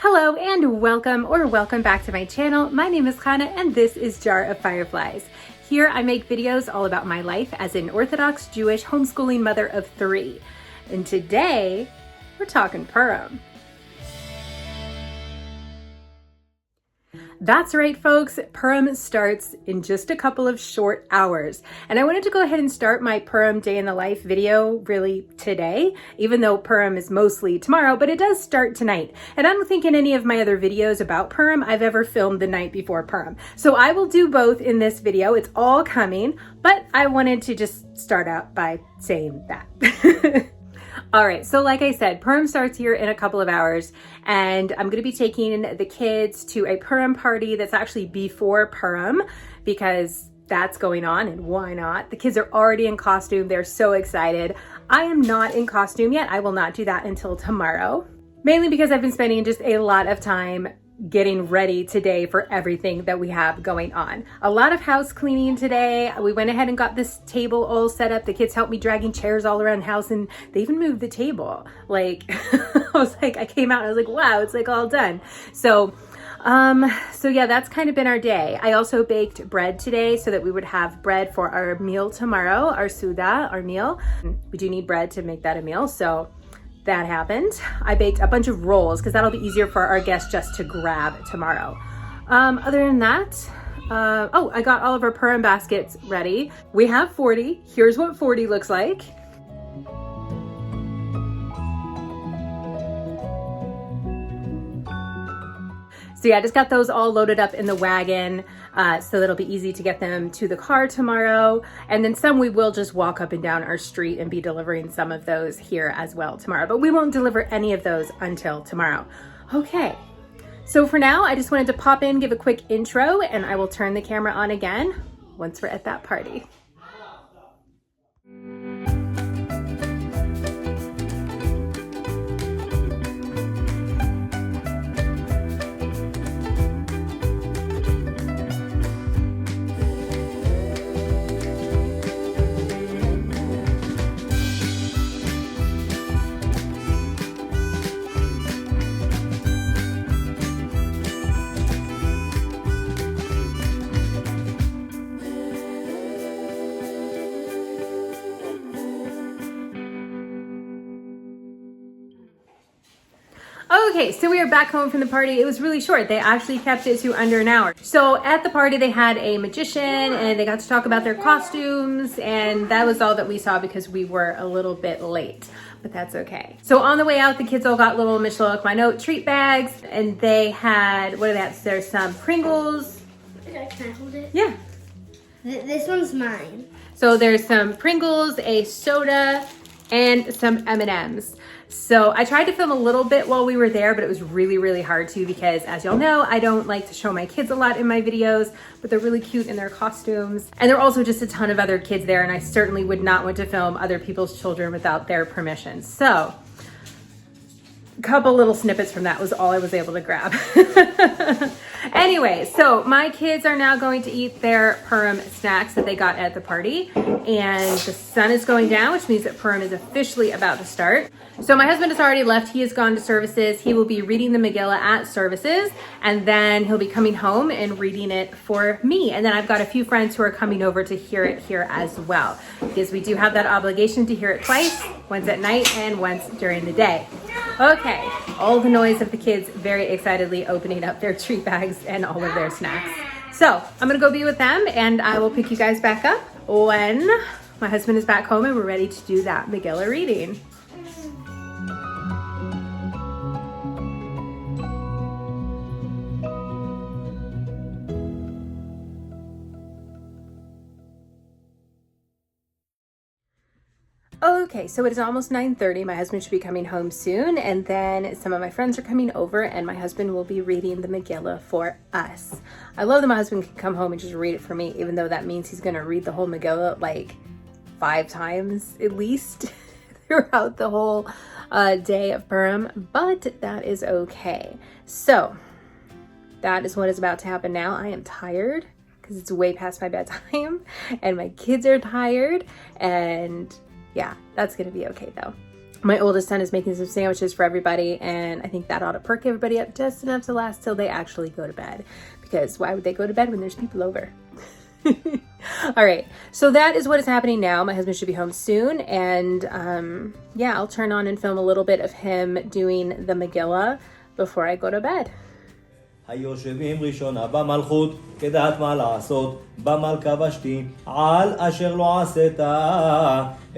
Hello and welcome back to my channel. My name is Chana and this is Jar of Fireflies. Here I make videos all about my life as an Orthodox Jewish homeschooling mother of 3. And today we're talking Purim. That's right, folks. Purim starts in just a couple of short hours. And I wanted to go ahead and start my Purim day in the life video really today, even though Purim is mostly tomorrow, but it does start tonight. And I don't think in any of my other videos about Purim, I've ever filmed the night before Purim. So I will do both in this video. It's all coming, but I wanted to just start out by saying that. All right, so like I said, Purim starts here in a couple of hours, and I'm going to be taking the kids to a Purim party that's actually before Purim because that's going on, and why not? The kids are already in costume. They're so excited. I am not in costume yet. I will not do that until tomorrow, mainly because I've been spending just a lot of time getting ready today for everything that we have going on. A lot of house cleaning today. We went ahead and got this table all set up. The kids helped me dragging chairs all around the house, and they even moved the table. Like, I came out and I was like, wow, it's like all done. So yeah, that's kind of been our day. I also baked bread today so that we would have bread for our meal tomorrow, our Suda, our meal. We do need bread to make that a meal, so that happened. I baked a bunch of rolls because that'll be easier for our guests just to grab tomorrow. Other than that, I got all of our Purim baskets ready. We have 40. Here's what 40 looks like. So yeah, I just got those all loaded up in the wagon so that'll be easy to get them to the car tomorrow. And then some we will just walk up and down our street and be delivering some of those here as well tomorrow. But we won't deliver any of those until tomorrow. Okay, so for now, I just wanted to pop in, give a quick intro, and I will turn the camera on again once we're at that party. Okay, so we are back home from the party. It was really short. They actually kept it to under an hour. So at the party, they had a magician and they got to talk about their costumes, and that was all that we saw because we were a little bit late, but that's okay. So on the way out, the kids all got little Mishloach Manot treat bags, and they had, what do they have? There's some Pringles. Can I hold it? Yeah. This one's mine. So there's some Pringles, a soda, and some M&Ms. So I tried to film a little bit while we were there, but it was really, really hard to because, as y'all know, I don't like to show my kids a lot in my videos, but they're really cute in their costumes. And there are also just a ton of other kids there, and I certainly would not want to film other people's children without their permission. So a couple little snippets from that was all I was able to grab. Anyway, so my kids are now going to eat their Purim snacks that they got at the party, and the sun is going down, which means that Purim is officially about to start. So my husband has already left. He has gone to services. He will be reading the Megillah at services, and then he'll be coming home and reading it for me. And then I've got a few friends who are coming over to hear it here as well, because we do have that obligation to hear it twice, once at night and once during the day. Okay, all the noise of the kids very excitedly opening up their treat bags and all of their snacks. So I'm gonna go be with them, and I will pick you guys back up when my husband is back home and we're ready to do that Megillah reading. Okay, so it is almost 9:30. My husband should be coming home soon, and then some of my friends are coming over, and my husband will be reading the Megillah for us. I love that my husband can come home and just read it for me, even though that means he's gonna read the whole Megillah like 5 times at least throughout the whole day of Purim, but that is okay. So that is what is about to happen now. I am tired because it's way past my bedtime, and my kids are tired, and yeah, that's gonna be okay though. My oldest son is making some sandwiches for everybody, and I think that ought to perk everybody up just enough to last till they actually go to bed, because why would they go to bed when there's people over? All right, so that is what is happening now. My husband should be home soon, and yeah, I'll turn on and film a little bit of him doing the Megillah before I go to bed. היושבים ראשונה במלכות, כדעת מה לעשות, במלכה ושתי, על אשר לא עשית,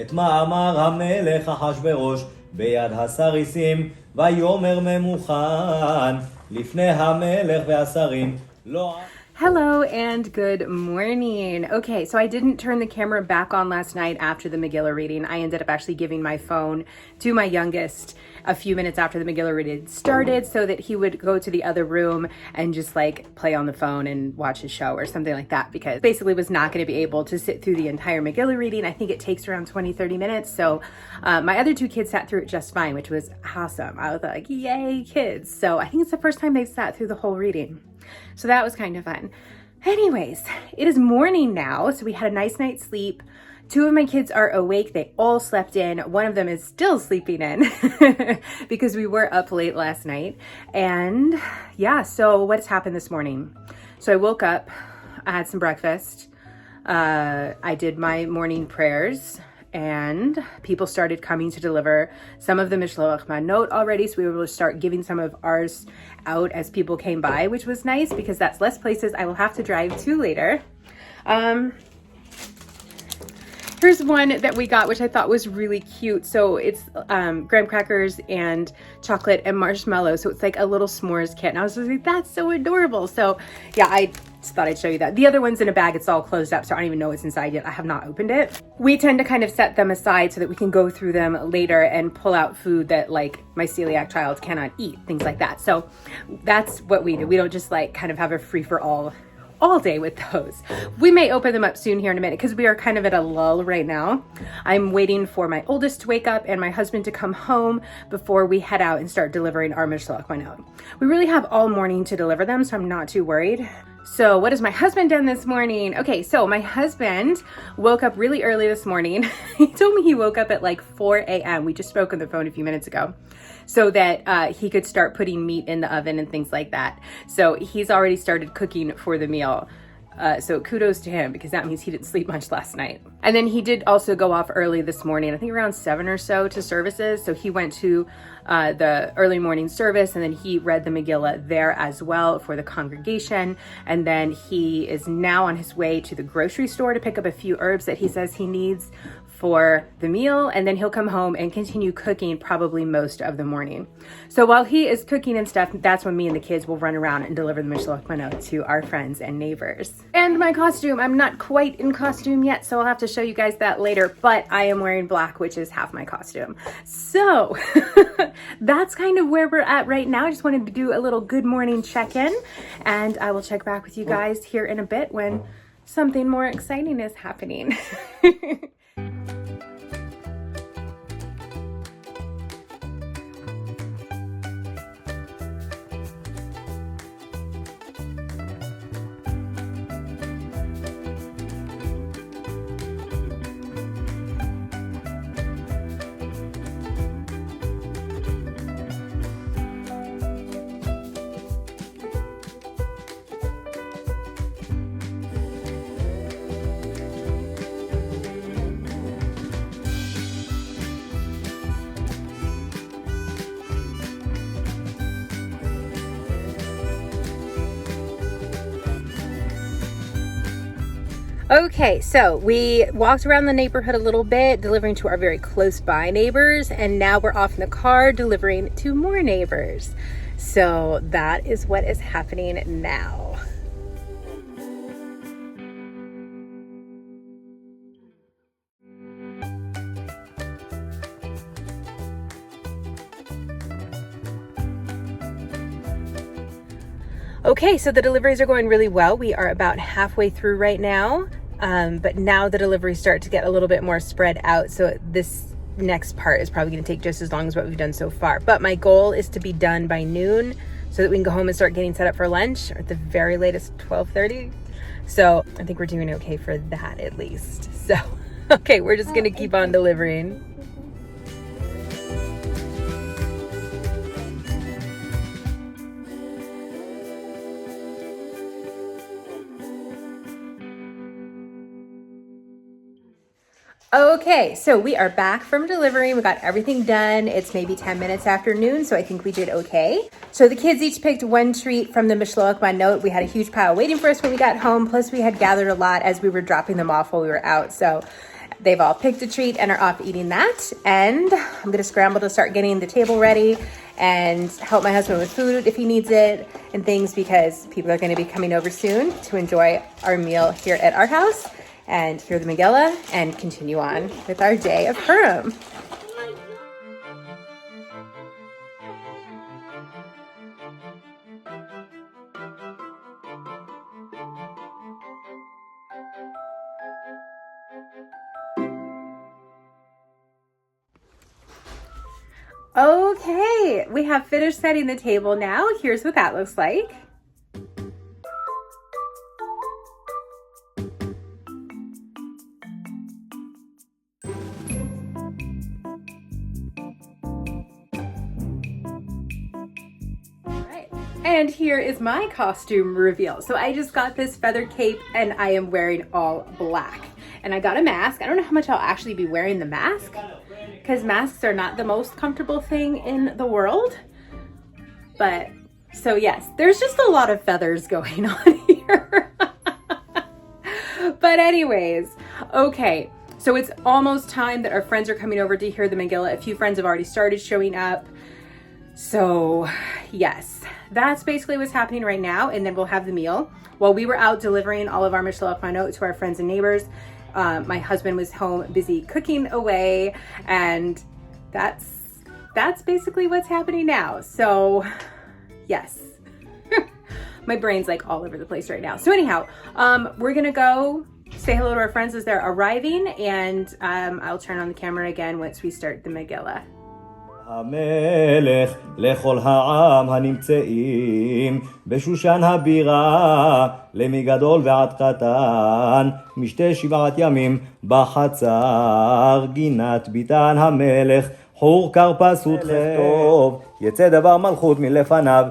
את מאמר המלך אחשוורוש, ביד הסריסים, ויאמר ממוכן, לפני המלך והשרים, לא... Hello and good morning. Okay, so I didn't turn the camera back on last night after the Megillah reading. I ended up actually giving my phone to my youngest a few minutes after the Megillah reading started so that he would go to the other room and just like play on the phone and watch a show or something like that, because basically was not going to be able to sit through the entire Megillah reading. I think it takes around 20-30 minutes. So my other two kids sat through it just fine, which was awesome. I was like, yay, kids. So I think it's the first time they've sat through the whole reading. So that was kind of fun. Anyways, it is morning now, so we had a nice night's sleep. Two of my kids are awake. They all slept in. One of them is still sleeping in because we were up late last night. And yeah, so what's happened this morning? So I woke up, I had some breakfast. I did my morning prayers, and people started coming to deliver some of the Mishloach Manot already, so we were able to start giving some of ours out as people came by, which was nice because that's less places I will have to drive to later. Here's one that we got, which I thought was really cute. So it's graham crackers and chocolate and marshmallow. So it's like a little s'mores kit. And I was just like, that's so adorable. So yeah, I just thought I'd show you that. The other one's in a bag. It's all closed up, so I don't even know what's inside yet. I have not opened it. We tend to kind of set them aside so that we can go through them later and pull out food that like my celiac child cannot eat, things like that. So that's what we do. We don't just like kind of have a free-for-all all day with those. We may open them up soon here in a minute because we are kind of at a lull right now. I'm waiting for my oldest to wake up and my husband to come home before we head out and start delivering our Mishloach Manot. We really have all morning to deliver them, so I'm not too worried. So what has my husband done this morning? Okay, so my husband woke up really early this morning. He told me he woke up at like 4 a.m. We just spoke on the phone a few minutes ago, so that he could start putting meat in the oven and things like that. So he's already started cooking for the meal. So kudos to him, because that means he didn't sleep much last night. And then he did also go off early this morning, I think around 7 or so, to services. So he went to the early morning service, and then he read the Megillah there as well for the congregation. And then he is now on his way to the grocery store to pick up a few herbs that he says he needs for the meal, and then he'll come home and continue cooking probably most of the morning. So while he is cooking and stuff, that's when me and the kids will run around and deliver the Mishloach Manot to our friends and neighbors. And my costume, I'm not quite in costume yet, so I'll have to show you guys that later, but I am wearing black, which is half my costume. So that's kind of where we're at right now. I just wanted to do a little good morning check-in, and I will check back with you guys here in a bit when something more exciting is happening. Okay, so we walked around the neighborhood a little bit, delivering to our very close by neighbors, and now we're off in the car delivering to more neighbors. So that is what is happening now. Okay, so the deliveries are going really well. We are about halfway through right now, but now the deliveries start to get a little bit more spread out. So this next part is probably going to take just as long as what we've done so far. But my goal is to be done by noon so that we can go home and start getting set up for lunch, or at the very latest 12:30. So I think we're doing okay for that at least. So, okay, we're just going to keep on delivering. Okay, so we are back from delivering. We got everything done. It's maybe 10 minutes after noon, so I think we did okay. So the kids each picked one treat from the Mishloach Manot. We had a huge pile waiting for us when we got home. Plus we had gathered a lot as we were dropping them off while we were out. So they've all picked a treat and are off eating that. And I'm gonna scramble to start getting the table ready and help my husband with food if he needs it and things, because people are gonna be coming over soon to enjoy our meal here at our house and hear the Megillah and continue on with our day of Purim. Okay, we have finished setting the table now. Here's what that looks like. And here is my costume reveal. So I just got this feather cape and I am wearing all black. And I got a mask. I don't know how much I'll actually be wearing the mask because masks are not the most comfortable thing in the world. But so yes, there's just a lot of feathers going on here. But anyways, okay. So it's almost time that our friends are coming over to hear the Megillah. A few friends have already started showing up. So yes, that's basically what's happening right now. And then we'll have the meal. While we were out delivering all of our Mishloach Manot to our friends and neighbors, my husband was home busy cooking away, and that's basically what's happening now. So yes, my brain's like all over the place right now. So anyhow, we're gonna go say hello to our friends as they're arriving, and I'll turn on the camera again once we start the Megillah. המלך לכל העם הנמצאים בשושן הבירה, למגדול ועד קטן, משתי 7 ימים בחצר, גינת ביתן המלך, חור כרפסות לכתוב, יצא דבר מלכות מלפניו,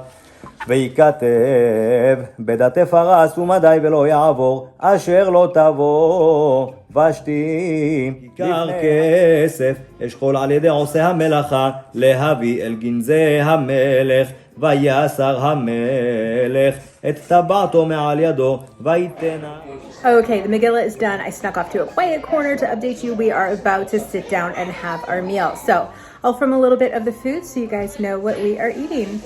ויכתב בדתי פרס ומדי ולא יעבור, אשר לא תבוא ושתי כיכר כסף, אשכול על ידי עושה המלאכה, להביא אל גנזי המלך, ויסר המלך את טבעתו מעל ידו, ויתנה. Okay, the Megillah is done. I snuck off to a quiet corner to update you. We are about to sit down and have our meal. So I'll film a little bit of the food so you guys know what we are eating.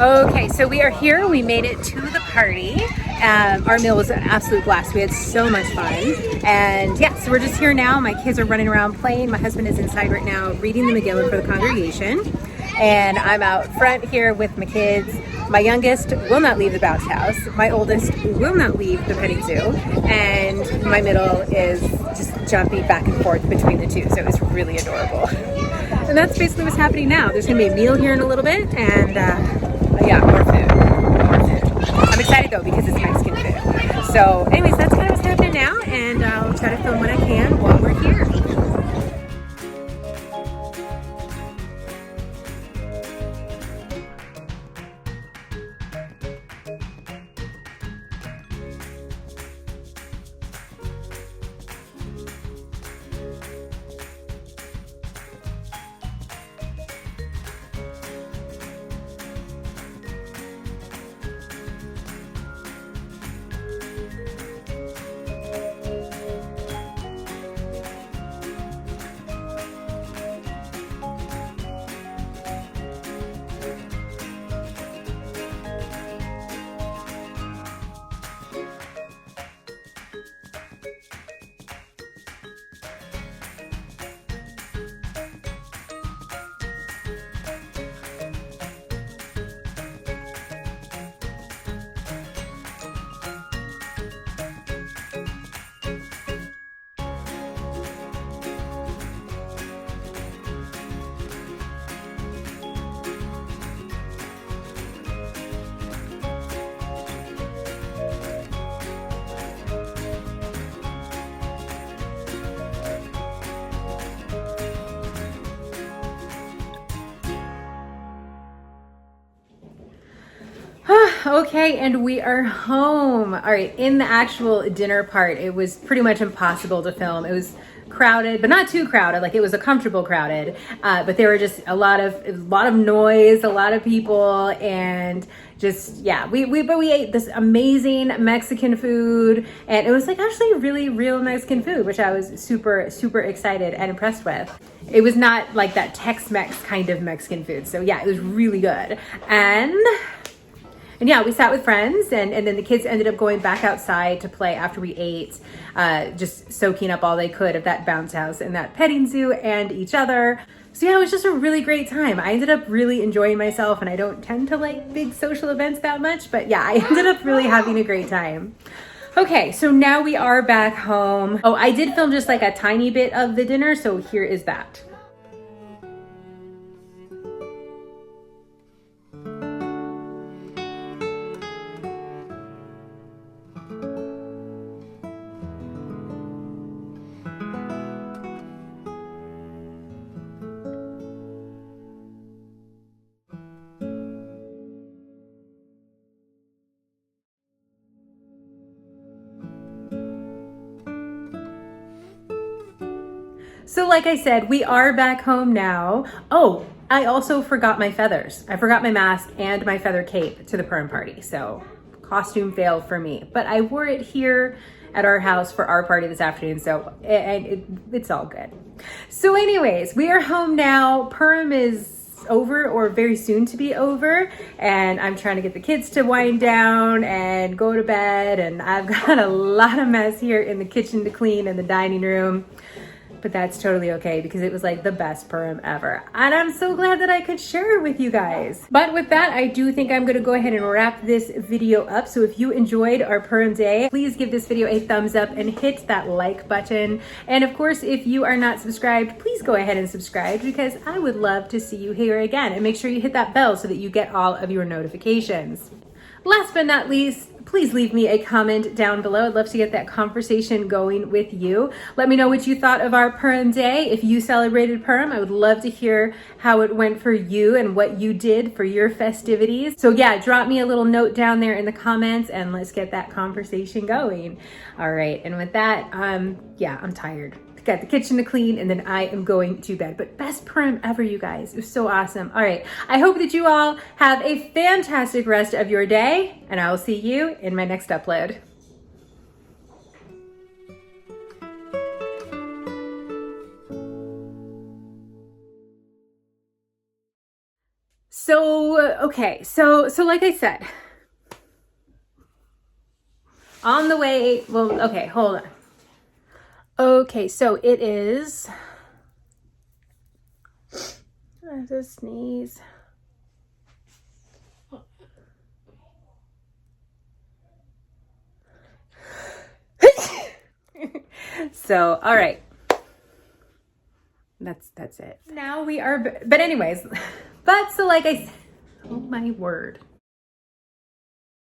Okay, so we are here. We made it to the party. Our meal was an absolute blast. We had so much fun. And yeah, so we're just here now. My kids are running around playing. My husband is inside right now reading the Megillah for the congregation. And I'm out front here with my kids. My youngest will not leave the bounce house. My oldest will not leave the petting zoo. And my middle is just jumping back and forth between the two. So it's really adorable. And that's basically what's happening now. There's gonna be a meal here in a little bit, and yeah, more food. I'm excited though because it's Mexican food. So anyways, that's kind of what's happening now, and I'll try to film what I can while we're here. Okay, and we are home. All right, in the actual dinner part, it was pretty much impossible to film. It was crowded, but not too crowded. Like, it was a comfortable crowded, but there were just a lot of noise, a lot of people, and just, yeah, we ate this amazing Mexican food, and it was like actually really real Mexican food, which I was super excited and impressed with. It was not like that Tex-Mex kind of Mexican food. So yeah, it was really good. And yeah, we sat with friends, and then the kids ended up going back outside to play after we ate, just soaking up all they could of that bounce house and that petting zoo and each other. So yeah, it was just a really great time. I ended up really enjoying myself, and I don't tend to like big social events that much, but yeah, I ended up really having a great time. Okay, so now we are back home. Oh, I did film just like a tiny bit of the dinner, so here is that. So like I said, we are back home now. Oh, I also forgot my feathers. I forgot my mask and my feather cape to the Purim party. So costume fail for me, but I wore it here at our house for our party this afternoon. So it's all good. So anyways, we are home now. Purim is over, or very soon to be over, and I'm trying to get the kids to wind down and go to bed, and I've got a lot of mess here in the kitchen to clean and the dining room. But that's totally okay, because it was like the best Purim ever. And I'm so glad that I could share it with you guys. But with that, I do think I'm gonna go ahead and wrap this video up. So if you enjoyed our Purim day, please give this video a thumbs up and hit that like button. And of course, if you are not subscribed, please go ahead and subscribe, because I would love to see you here again. And make sure you hit that bell so that you get all of your notifications. Last but not least, please leave me a comment down below. I'd love to get that conversation going with you. Let me know what you thought of our Purim day. If you celebrated Purim, I would love to hear how it went for you and what you did for your festivities. So yeah, drop me a little note down there in the comments, and let's get that conversation going. All right, and with that, yeah, I'm tired. Got the kitchen to clean, and then I am going to bed. But best Purim ever, you guys. It was so awesome. All right, I hope that you all have a fantastic rest of your day, and I will see you in my next upload. So, okay, so like I said, on the way, well, okay, hold on. Okay, so it is, I have to sneeze. So, all right, that's it. Now we are, but anyways, but so like I said, oh my word.